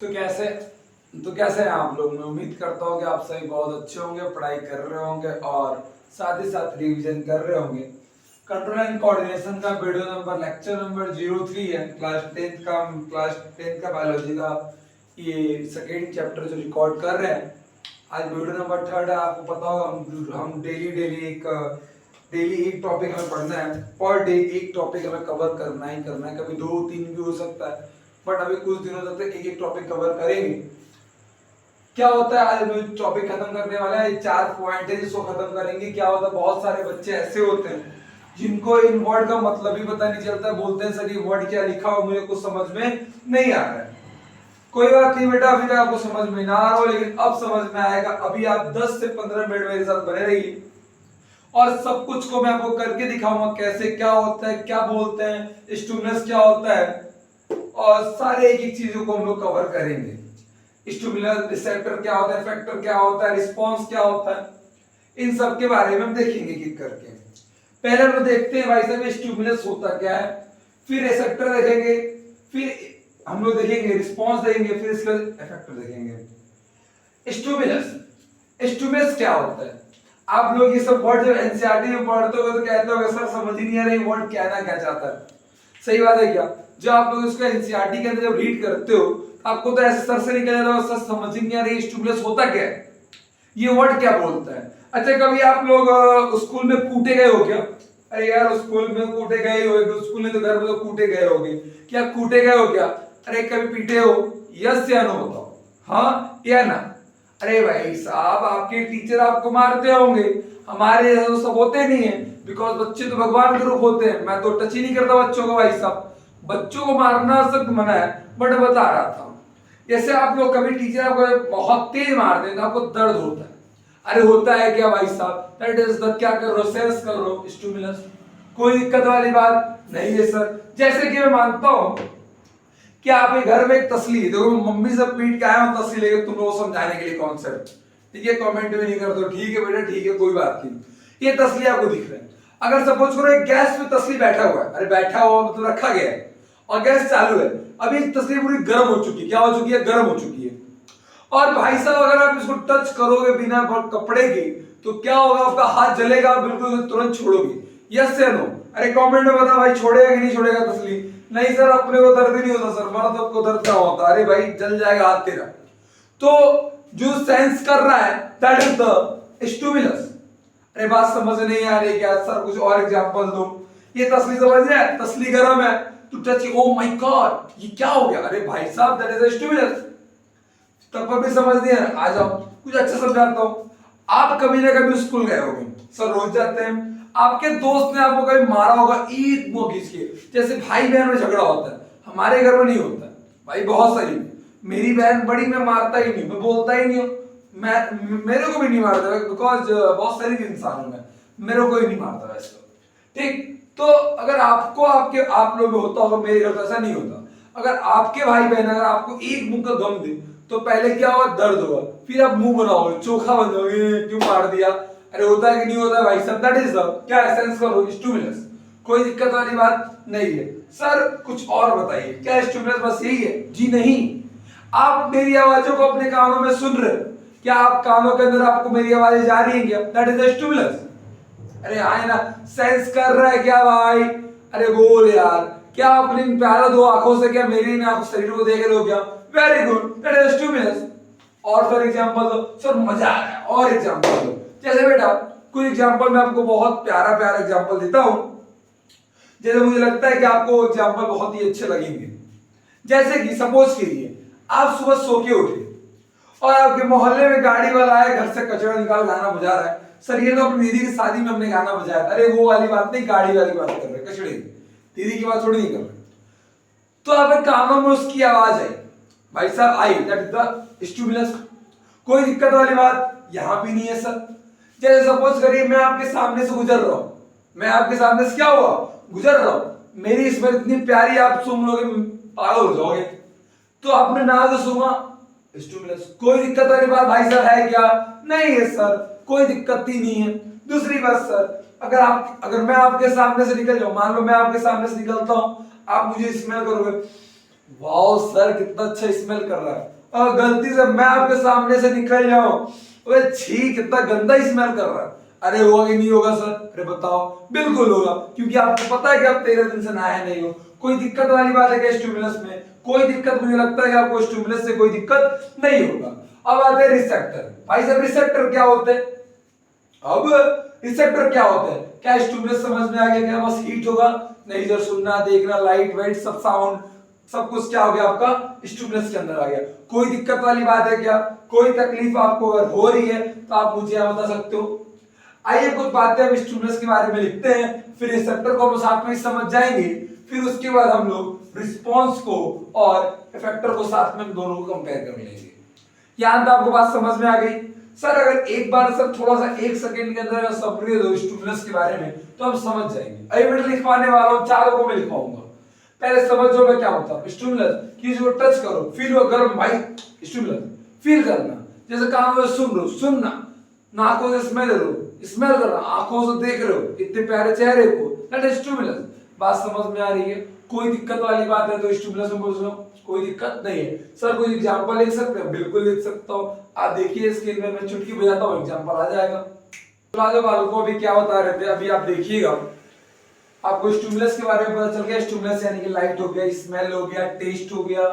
तो कैसे हैं आप लोग। मैं उम्मीद करता हूँ कि आप सभी बहुत अच्छे होंगे, पढ़ाई कर रहे होंगे और साथ ही साथ रिवीजन कर रहे होंगे। कंट्रोल एंड कोऑर्डिनेशन का वीडियो नंबर लेक्चर नंबर 03 है। क्लास 10 का बायोलॉजी का ये सेकेंड चैप्टर जो रिकॉर्ड कर रहे हैं। आज वीडियो नंबर 3 है। आपको पता होगा हम डेली एक टॉपिक हमें पढ़ना है। पर डे एक टॉपिक हमें कवर करना ही करना है। कभी 2-3 भी हो सकता है, बट अभी कुछ दिनों तक एक एक टॉपिक कवर करेंगे। क्या होता है, आज हम टॉपिक खत्म करने वाला है। 4 पॉइंट है जिसको खत्म करेंगे। क्या होता है, बहुत सारे बच्चे ऐसे होते हैं जिनको इन वर्ड का मतलब भी पता नहीं चलता। बोलते हैं सर ये वर्ड क्या लिखा हो, मुझे कुछ समझ में नहीं आ रहा है। कोई बात नहीं बेटा, अभी तक आपको समझ में ना आ रहा हो, लेकिन अब समझ में आएगा। अभी आप 10 से 15 मिनट मेरे साथ बने रहिए और सब कुछ को मैं आपको करके दिखाऊंगा कैसे क्या होता है, क्या बोलते हैं, स्टिमुलस क्या होता है और सारे एक एक चीजों को हम लोग कवर करेंगे। स्टिमुलस, रिसेप्टर क्या होता है, इफेक्टर क्या होता है, रिस्पांस क्या होता है, इन सब के बारे में हम देखेंगे एक करके। पहले हम देखते हैं भाई साहब स्टिमुलस होता क्या है, फिर रिसेप्टर देखेंगे, फिर हम लोग देखेंगे रिस्पांस देखेंगे, फिर इसका इफेक्टर देखेंगे। स्टिमुलस, स्टिमुलस क्या होता है। आप लोग ये सब वर्ड जब एनसीईआरटी में पढ़ते हो तो कहते हो सर समझ ही नहीं आ रहा ये वर्ड कहना क्या चाहता है। सही बात है क्या। जब आप लोग इसको एनसीईआरटी के अंदर जब रीड करते हो तो आपको तो ऐसे सर से निकल जाता है सर समझ ही नहीं आ रही स्टिमुलस होता क्या है, ये वर्ड क्या बोलता है। अच्छा, कभी आप लोग स्कूल में कूटे गए हो क्या। अरे यार स्कूल में कूटे गए हो, स्कूल में तो घर में तो कूटे गए होगे। क्या कूटे गए हो क्या। अरे कभी पीटे हो, यस या नो बताओ, हाँ या ना। अरे भाई साहब आपके टीचर आपको मारते होंगे, हमारे यहाँ तो सब होते नहीं है। बिकॉज बच्चे तो भगवान के रूप होते हैं। मैं तो टच ही नहीं करता बच्चों को भाई साहब, बच्चों को मारना सख्त मना है। बट बता रहा था जैसे आप लोग कभी टीचर आपको बहुत तेज मार दें तो आपको दर्द होता है। अरे होता है क्या भाई साहब, दैट इज द क्या कर रहे हो, सेंस कर रहे हो स्टिमुलस। कोई दिक्कत वाली बात नहीं है सर। जैसे कि मैं मानता हूं कि आपके घर में एक तसली है, देखो मम्मी से पीट के आया हूं तसली लेके तुम लोगों को समझाने के लिए कॉन्सेप्ट। ठीक है, कमेंट भी नहीं करते हो, ठीक है बेटा ठीक है कोई बात नहीं। ये तसली आपको दिख रहा है। अगर सपोज करो एक गैस पे तसली बैठा हुआ है, अरे बैठा हुआ मतलब रखा गया है और गैस चालू है। अभी तसली पूरी गर्म हो चुकी है, क्या हो चुकी है, गर्म हो चुकी है। और भाई साहब अगर आप इसको टच करोगे बिना कपड़े के तो क्या होगा, आपका हाथ जलेगा, बिल्कुल तुरंत छोड़ोगे, यस या नो। अरे कमेंट में बता भाई छोड़ेगा कि नहीं छोड़ेगा तसली। नहीं सर अपने को दर्द नहीं होता सर, मर्द को दर्द क्या होता। अरे भाई जल जाएगा हाथ तेरा। तो जो सेंस कर रहा है दैट इज द स्टिमुलस। अरे बात समझ नहीं आ रही क्या सर, कुछ और एग्जांपल दो। ये तसली समझ रहे हैं, तसली गर्म है तो टच, ओ माय गॉड ये क्या हो गया। अरे भाई साहब दैट इज द स्टिमुलस। तब पर भी समझ नहीं आ जाओ, कुछ अच्छा समझाता हूं। आप कभी ना कभी स्कूल गए होंगे, सर रोज जाते हैं। आपके दोस्त ने आपको कभी मारा होगा एक मुंह खींच के, जैसे भाई बहन में झगड़ा होता है। हमारे घर में नहीं होता भाई, बहुत सारी मेरी बहन बड़ी, मैं मारता ही नहीं, मैं बोलता ही नहीं हूं। मैं मेरे को भी नहीं मारता बिकॉज बहुत सारी इंसान हूं मैं, मेरे को ही नहीं मारता वैसे तो। ठीक, तो अगर आपको आपके आप लोग में होता होगा, मेरे घर तो ऐसा नहीं होता। अगर आपके भाई बहन अगर आपको एक मुंह का गम दे तो पहले क्या होगा, दर्द होगा, फिर आप मुंह बनाओगे, चोखा बन जाओगे, क्यों मार दिया। अरे होता है कि नहीं होता है भाई सब, दैट इज क्या एसेंस करो स्टिमुलस। कोई दिक्कत वाली बात नहीं है। सर कुछ और बताइए, क्या स्टिमुलस बस यही है, जी नहीं। आप मेरी आवाजों को अपने कानों में सुन रहे हो, क्या आप कानों के अंदर आपको मेरी आवाजें जा रही हैं क्या, दैट इज स्टिमुलस। अरे हाँ ना, सेंस कर रहा है क्या भाई। अरे बोल यार, क्या अपनी प्यारा दो आंखों से क्या मेरी आंखों शरीर को देख रहे हो क्या, very good that is stimulus. और फॉर एग्जांपल दो सर, मजा आ रहा है, और एग्जांपल दो। जैसे बेटा कुछ एग्जांपल मैं आपको बहुत प्यारा प्यारा एग्जांपल देता हूं, जैसे मुझे लगता है कि आपको एग्जांपल बहुत ही अच्छे लगेंगे। जैसे कि सपोज कीजिए आप सुबह सो के उठे और आपके मोहल्ले में गाड़ी वाला आया, घर से कचरा निकाल गाना बजा रहा है। सर ये तो अपनी दीदी की शादी में हमने गाना बजाया था। अरे वो वाली बात नहीं, गाड़ी वाली बात कर रहे, कचड़े की, दीदी की बात थोड़ी नहीं कर रहे। तो आपके कानों में उसकी आवाज आई, भाई साहब आई, दैट इज द स्टिमुलस। कोई दिक्कत वाली बात यहां भी नहीं है सर। जैसे सपोज करिए मैं आपके सामने से गुजर रहा हूं, मैं आपके सामने से क्या हुआ, गुजर रहा हूं, मेरी स्मेल इतनी प्यारी आप सुन लोगे, पागल हो जाओगे। तो आपने ना तो सुना स्टिमुलस। कोई दिक्कत वाली बात भाई साहब है क्या, नहीं है सर, कोई दिक्कत ही नहीं है। दूसरी बात सर, अगर मैं आपके सामने से निकल जाऊं, मान लो मैं आपके सामने से निकलता हूं, आप मुझे स्मेल करोगे, वाओ सर, कितना अच्छा स्मेल कर रहा है। और गलती से मैं आपके सामने से निकल जाऊं, ओए छी, कितना गंदा स्मेल कर रहा है। अरे होगा कि नहीं होगा सर? अरे बताओ। बिल्कुल होगा, क्योंकि आपको पता है कि आप 13 दिन से नहाए नहीं हो। कोई दिक्कत वाली बात है क्या स्टिमुलस में? कोई दिक्कत मुझे लगता है कि आपको स्टिमुलस से कोई दिक्कत नहीं होगा। अब आते हैं रिसेप्टर। भाई साहब रिसेप्टर क्या होते हैं? अब रिसेप्टर क्या होता है? क्या स्टिमुलस समझ में आ गया? क्या बस हीट होगा? नहीं सर, सुनना देखना लाइट वाइट सब साउंड सब कुछ क्या हो गया आपका स्टिमुलस के अंदर आ गया। कोई दिक्कत वाली बात है क्या? कोई तकलीफ आपको अगर हो रही है तो आप मुझे यहां बता सकते हो। आइए कुछ बातें हम स्टिमुलस के बारे में लिखते हैं, फिर रिसेप्टर को हम साथ में समझ जाएंगे। फिर उसके बाद हम लोग रिस्पॉन्स को और इफेक्टर को साथ में दोनों को कंपेयर कर लेंगे। यहां तक आपको बात समझ में आ गई? सर अगर एक बार सर थोड़ा सा 1 सेकंड के अंदर समरी दो स्टिमुलस के बारे में तो हम समझ जाएंगे। अभी मैं लिखवाने वाला हूं, चारों को मैं लिखवाऊंगा। पहले समझो मैं क्या होता है स्टिमुलस। किसी को टच करो, फील हो गर्म भाई, स्टिमुलस फील करना। जैसे कानों से सुन रहे हो, सुनना। नाकों से स्मेल लो, स्मेल करना। आंखों से देख रहे हो इतने प्यारे चेहरे को, दैट इज स्टिमुलस। बात समझ में आ रही है? कोई दिक्कत वाली बात है तो स्टिमुलस में पूछ लो, कोई दिक्कत नहीं है। सर कोई एग्जांपल लिख सकते हैं? बिल्कुल लिख सकता हूं। आप देखिए स्क्रीन में मैं चुटकी बजाता हूं, एग्जांपल आ जाएगा। तो राजा बालों को अभी क्या बता रहे थे, अभी आप देखिएगा। आपको स्टिमुलस के बारे में पता चल गया। स्टिमुलस यानी कि लाइट हो गया, स्मेल हो गया, टेस्ट हो गया,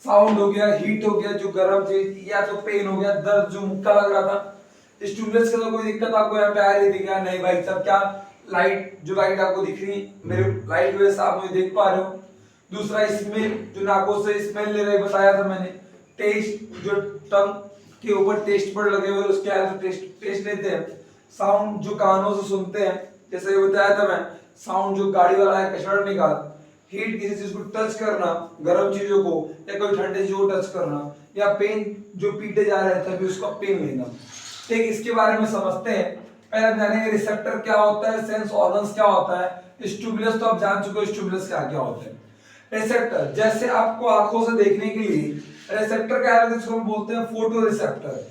साउंड हो गया, हीट हो गया, जो गर्म चीज, या तो पेन हो गया, दर्द जो मुक्का लग रहा था। स्टिमुलस के तो कोई दिक्कत आपको यहाँ पे आ रही दिख रहा नहीं भाई साहब? क्या लाइट, जो लाइट आपको दिख रही मेरे लाइट वजह से आप मुझे देख पा रहे हो। दूसरा स्मेल, जो नाकों से स्मेल ले रहे बताया था मैंने। टेस्ट, जो टंग के ऊपर टेस्ट बड लगे हुए उसके आगे टेस्ट लेते हैं। साउंड, जो कानों से सुनते हैं, जैसे बताया था मैं। साउंड, जो गाड़ी वाला है कचरा निकाल। हीट, किसी चीज को टच करना, गर्म चीजों को या कोई ठंडे चीजों को टच करना। या पेन, जो पीटे जा रहे थे अभी उसका पेन लेना। ठीक, इसके बारे में समझते हैं। पहले जानेंगे रिसेप्टर क्या होता है, सेंस ऑर्गन्स क्या होता है। स्टिमुलस तो आप जान चुके हो स्टिमुलस क्या क्या होता है। रिसेप्टर, जैसे आपको आंखों से देखने के लिए रिसेप्टर क्या है, जिसको हम बोलते हैं फोटो रिसेप्टर।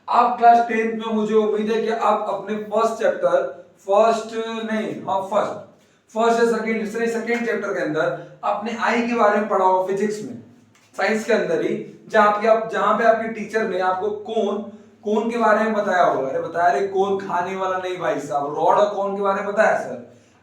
आप क्लास 10th में, मुझे उम्मीद है कि आप अपने फर्स्ट चैप्टर, फर्स्ट या सेकंड चैप्टर के अंदर अपने आई के बारे में पढ़ा होगा फिजिक्स में, साइंस के अंदर ही। जहां पे आपके टीचर ने आपको कोन के बारे में बताया होगा। अरे बताया रे, कोन खाने वाला नहीं भाई साहब, रॉड और कोन के बारे में बताया सर?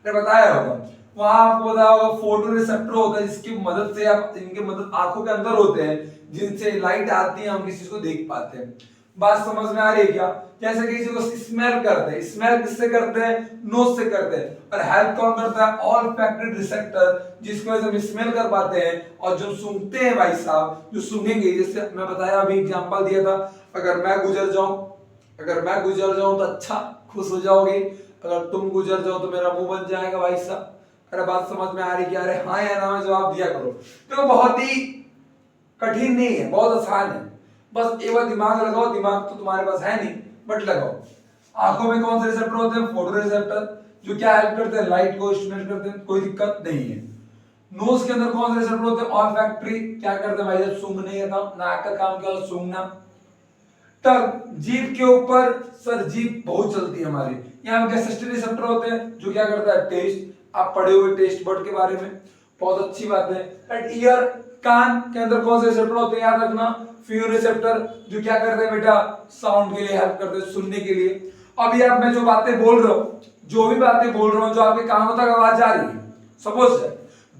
अरे बताया होगा। वहां आपको बताया होगा फोटो रिसेप्टर होता है, जिसकी मदद से आप, इनके मदद आंखों के अंदर होते हैं, जिनसे लाइट आती है, हम किसी चीज को देख पाते हैं। बात समझ में आ रही है क्या? जैसे किसी को स्मेल करते हैं, स्मेल किससे करते हैं? नोज से करते हैं। और हेल्प कौन करता है? ऑल फैक्टरी रिसेप्टर, जिसकी वजह से हम स्मेल कर पाते हैं। और जो सूंघते हैं भाई साहब, जो सूंघेंगे, जैसे मैं बताया अभी एग्जांपल दिया था, अगर मैं गुजर जाऊं तो अच्छा खुश हो जाओगे, अगर तुम गुजर जाओ तो मेरा मुंह बन जाएगा भाई साहब। अरे बात समझ में आ रही है? अरे हाँ या ना में जवाब दिया करो। तो बहुत ही कठिन नहीं है, बहुत आसान है। बस एक बार दिमाग लगाओ, दिमाग तो तुम्हारे पास है नहीं बट लगाओ। आंखों में कौन से रिसेप्टर होते हैं? फोटो रिसेप्टर, जो क्या हेल्प करते हैं? लाइट को स्टिमुलेट करते हैं, कोई दिक्कत नहीं है। नोज के अंदर कौन से रिसेप्टर होते हैं? ऑल्फैक्टरी, क्या करते हैं भाई साहब? सूंघने का काम, नाक का काम क्या होता है? सूंघना। टंग, जीभ के ऊपर, सर जीभ बहुत चलती है हमारी, यहाँ गैस्ट्रिक रिसेप्टर होते हैं, जो क्या करता है? टेस्ट। आप पढ़े हुए टेस्ट बर्ड के बारे में, बहुत अच्छी बात है। एंड ईयर, कान के अंदर कौन से रिसेप्टर होते हैं? याद रखना, फ्यू रिसेप्टर, जो क्या करते हैं बेटा? साउंड के लिए हेल्प करते हैं, सुनने के लिए। अभी आप, मैं जो बातें बोल रहा हूँ, जो आपके कानों तक आवाज जा रही है, सपोज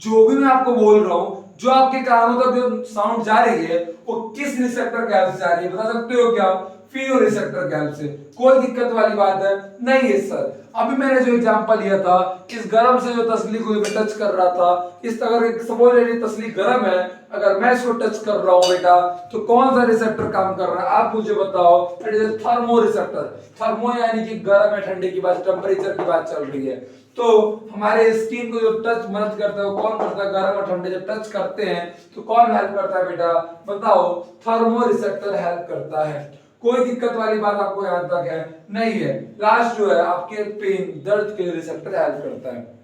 जो भी मैं आपको बोल रहा हूँ, जो आपके कानों तक जो साउंड जा रही है, वो किस रिसेप्टर के हेल्प से जा रही है? बता सकते हो क्या? फीनो रिसेप्टर के हेल्प से। कोई दिक्कत वाली बात है नहीं है सर। अभी मैंने जो एग्जांपल लिया था, इस गर्म से जो तसली को टच कर रहा था, इस अगर सपोज ये तसली गर्म है, अगर मैं इसको टच कर रहा हूं बेटा, तो कौन सा रिसेप्टर काम कर रहा है? आप मुझे बताओ। It is thermo receptor. Thermo यानी कि गर्म है, ठंडे की बात, टेम्परेचर की बात चल रही है। तो हमारे स्किन को जो टच मदद करता है वो कौन करता है? गर्म और ठंडे जब टच करते हैं तो कौन हेल्प करता है बेटा? बताओ। थर्मो रिसेप्टर हेल्प करता है। कोई दिक्कत वाली बात आपको यहां तक है नहीं है। लास्ट जो है आपके पेन, दर्द के रिसेप्टर हेल्प करता है।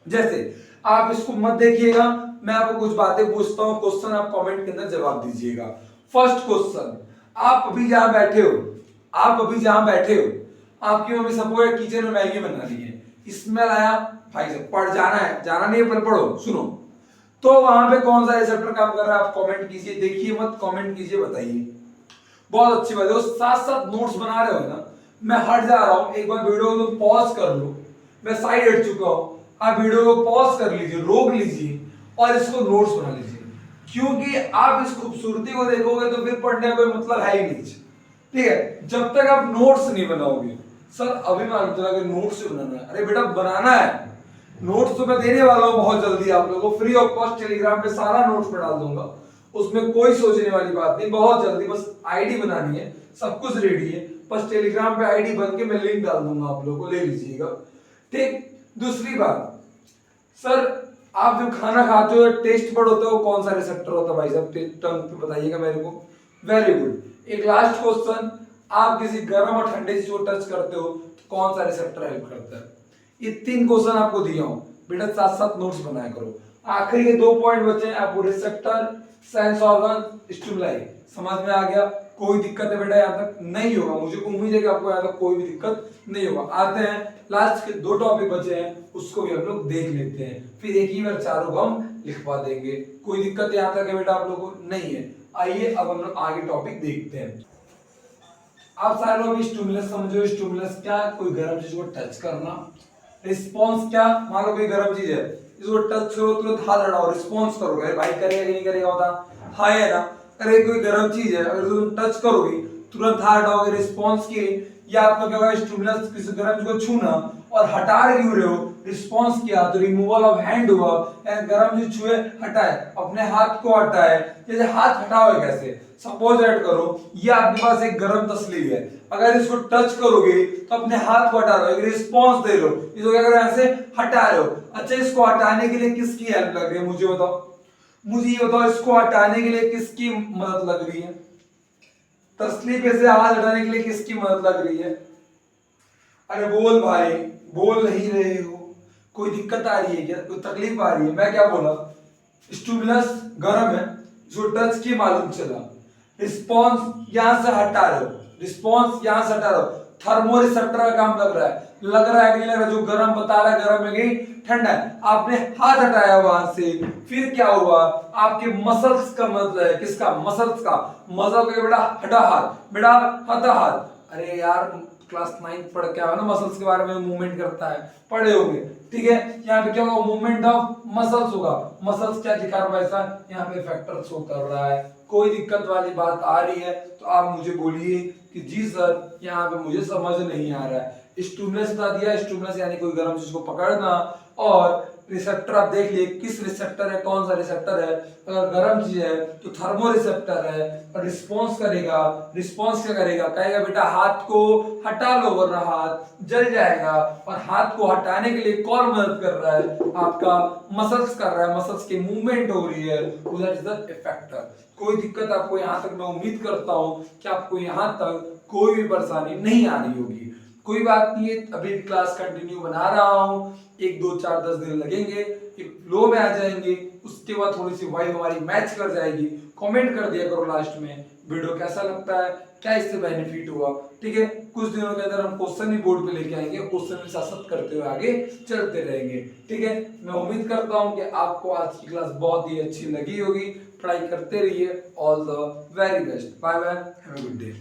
जैसे आप इसको मत देखिएगा, मैं आपको कुछ बातें पूछता हूं, क्वेश्चन आप कमेंट के अंदर जवाब दीजिएगा। फर्स्ट क्वेश्चन, आप अभी जहां बैठे हो, आपकी मम्मी सपोज किचन में मैगी बना रही है, स्मेल आया, भाई साहब पढ़ जाना है, जाना नहीं है पर पढ़ो, सुनो। तो वहां पे कौन सा रिसेप्टर काम कर रहा है आप कमेंट कीजिए, देखिए मत कमेंट कीजिए, बताइए। बहुत अच्छी बात है। साथ साथ नोट्स बना रहे हो ना, मैं हट जा रहा हूं, एक बार वीडियो को पॉज कर लो, मैं साइड हट चुका हूं, आप वीडियो को पॉज कर लीजिए, रोक लीजिए और इसको नोट्स बना लीजिए, क्योंकि आप इस खूबसूरती को देखोगे तो फिर पढ़ने का कोई मतलब है ही नहीं। ठीक है, जब तक आप नोट्स नहीं बनाओगे, सर अभी मैं आपको नोट्स बनाना है, अरे बेटा बनाना है, नोट्स तो मैं देने वाला हूं बहुत जल्दी आप लोगों को, फ्री ऑफ कॉस्ट टेलीग्राम पे सारा नोट्स में डाल दूंगा, उसमें कोई सोचने वाली बात नहीं, बहुत जल्दी, बस आईडी बनानी है, सब कुछ रेडी है, बस टेलीग्राम पे आईडी बन के मैं लिंक डाल दूंगा, आप लोगों को ले लीजिएगा। ठीक, दूसरी बात, सर आप जब खाना खाते हो टेस्ट बड होता है, कौन सा रिसेप्टर होता है भाई साहब, टंग पे बताइएगा मेरे को। Very good. एक लास्ट क्वेश्चन, आप किसी गर्म और ठंडे चीज को टच करते हो तो कौन सा रिसेप्टर हेल्प करता है? ये 3 क्वेश्चन आपको दिया हूं बेटा, साथ साथ नोट्स बनाया करो। आखिरी के 2 पॉइंट बचे हैं, आपको रिसेप्टर, सेंस ऑर्गन, स्टिमुलाई समझ में आ गया? कोई दिक्कत है बेटा यहाँ तक? नहीं होगा, मुझे उम्मीद है कि आपको यहाँ तक कोई भी दिक्कत नहीं होगा। आते हैं लास्ट के 2 टॉपिक बचे हैं, उसको भी हम लोग देख लेते हैं, फिर एक ही बार चारों को हम लिखवा देंगे। कोई दिक्कत यहाँ तक है बेटा आप लोगों को? नहीं है। आइए अब हम लोग आगे टॉपिक देखते हैं। आप सारे लोग स्टिमुलस समझो, स्टिमुलस क्या? कोई गर्म चीज को टच करना। रिस्पॉन्स क्या? मान लो कोई गर्म चीज है, इसको टच करो तुरंत हाथ हटाओ, रिस्पॉन्स करोगे, भाई करेगा कि नहीं करेगा होता? हाँ है ना? अरे कोई गर्म चीज है, अगर तुम टच करोगे तुरंत हाथ हटाओगे रिस्पॉन्स के, या आपको क्या होगा, स्टिमुलस किसी गर्म चीज को छूना और हटा क्यों रहे हो, रिस्पॉन्स किया तो रिमूवल ऑफ हैंड हुआ, गर्म चीज छुए हटाए, अपने हाथ को हटाए। जैसे हाथ हटाओगे कैसे? सपोज ऐड करो ये आपके पास एक गर्म तसली है, अगर इसको टच करोगे तो अपने हाथ को हटा रहे हो, रिस्पॉन्स दे रहे हो, इसको क्या कर रहे हो, ऐसे हटा रहे हो। अच्छा, इसको हटाने के लिए किसकी हेल्प लग रही है मुझे बताओ, मुझे ये बताओ, इसको हटाने के लिए किसकी मदद लग रही है? तसली पे से हाथ हटाने के लिए किसकी मदद लग रही है? अरे बोल भाई, बोल नहीं रहे हो, कोई दिक्कत आ रही है क्या, कोई तकलीफ आ रही है? मैं क्या बोला, स्टिमुलस गर्म है, जो टच की मालूम चला, रिस्पॉन्स यहां से हटा रहे हो, रिस्पॉन्स यहां से हटा रहे हो, थर्मो रिसेप्टर का काम लग रहा है, लग रहा है कि नहीं लग रहा है? जो गर्म बता रहा है गर्म है कि ठंडा है, आपने हाथ हटाया वहां से, फिर क्या हुआ, आपके मसल्स का मतलब है, किसका? मसल्स का, मसल का बेटा हटा हाथ, बेटा हटा हाथ। अरे यार क्लास 9 पढ़ के आओ ना, मसल्स के बारे में मूवमेंट करता है, पढ़े होंगे। ठीक है, यहाँ पे क्या होगा, मूवमेंट ऑफ मसल्स होगा। मसल्स क्या दिखा रहा है ऐसा, यहाँ पे फैक्टर शो कर रहा है। कोई दिक्कत वाली बात आ रही है तो आप मुझे बोलिए कि जी सर यहाँ पे मुझे समझ नहीं आ रहा है। स्टिमुलस बता दिया, स्टिमुलस यानी कोई गर्म चीज को पकड़ना, और रिसेप्टर आप देख लिए किस रिसेप्टर है, कौन सा रिसेप्टर है, अगर गर्म चीज है तो थर्मो रिसेप्टर है, और रिस्पॉन्स करेगा, रिस्पॉन्स क्या करेगा, कहेगा बेटा हाथ को हटा लो वरना हाथ जल जाएगा, और हाथ को हटाने के लिए कौन मदद कर रहा है, आपका मसल्स कर रहा है, मसल्स की मूवमेंट हो रही है, दैट इज द इफेक्टर। कोई दिक्कत आपको यहाँ तक, मैं उम्मीद करता हूँ कि आपको यहाँ तक कोई भी परेशानी नहीं आ रही होगी। कोई बात नहीं है, अभी क्लास कंटिन्यू बना रहा हूँ, 1 2 4 10 दिन लगेंगे, एक फ्लो में आ जाएंगे, उसके बाद थोड़ी सी वाइब हमारी मैच कर जाएगी। कमेंट कर दिया करो लास्ट में वीडियो कैसा लगता है, क्या इससे बेनिफिट हुआ। ठीक है, कुछ दिनों के अंदर हम क्वेश्चन भी बोर्ड पे लेके आएंगे, क्वेश्चन भी साथ करते हुए आगे चलते रहेंगे। ठीक है, मैं उम्मीद करता हूँ कि आपको आज की क्लास बहुत ही अच्छी लगी होगी। पढ़ाई करते रहिए, all the very best, bye bye, have a good day.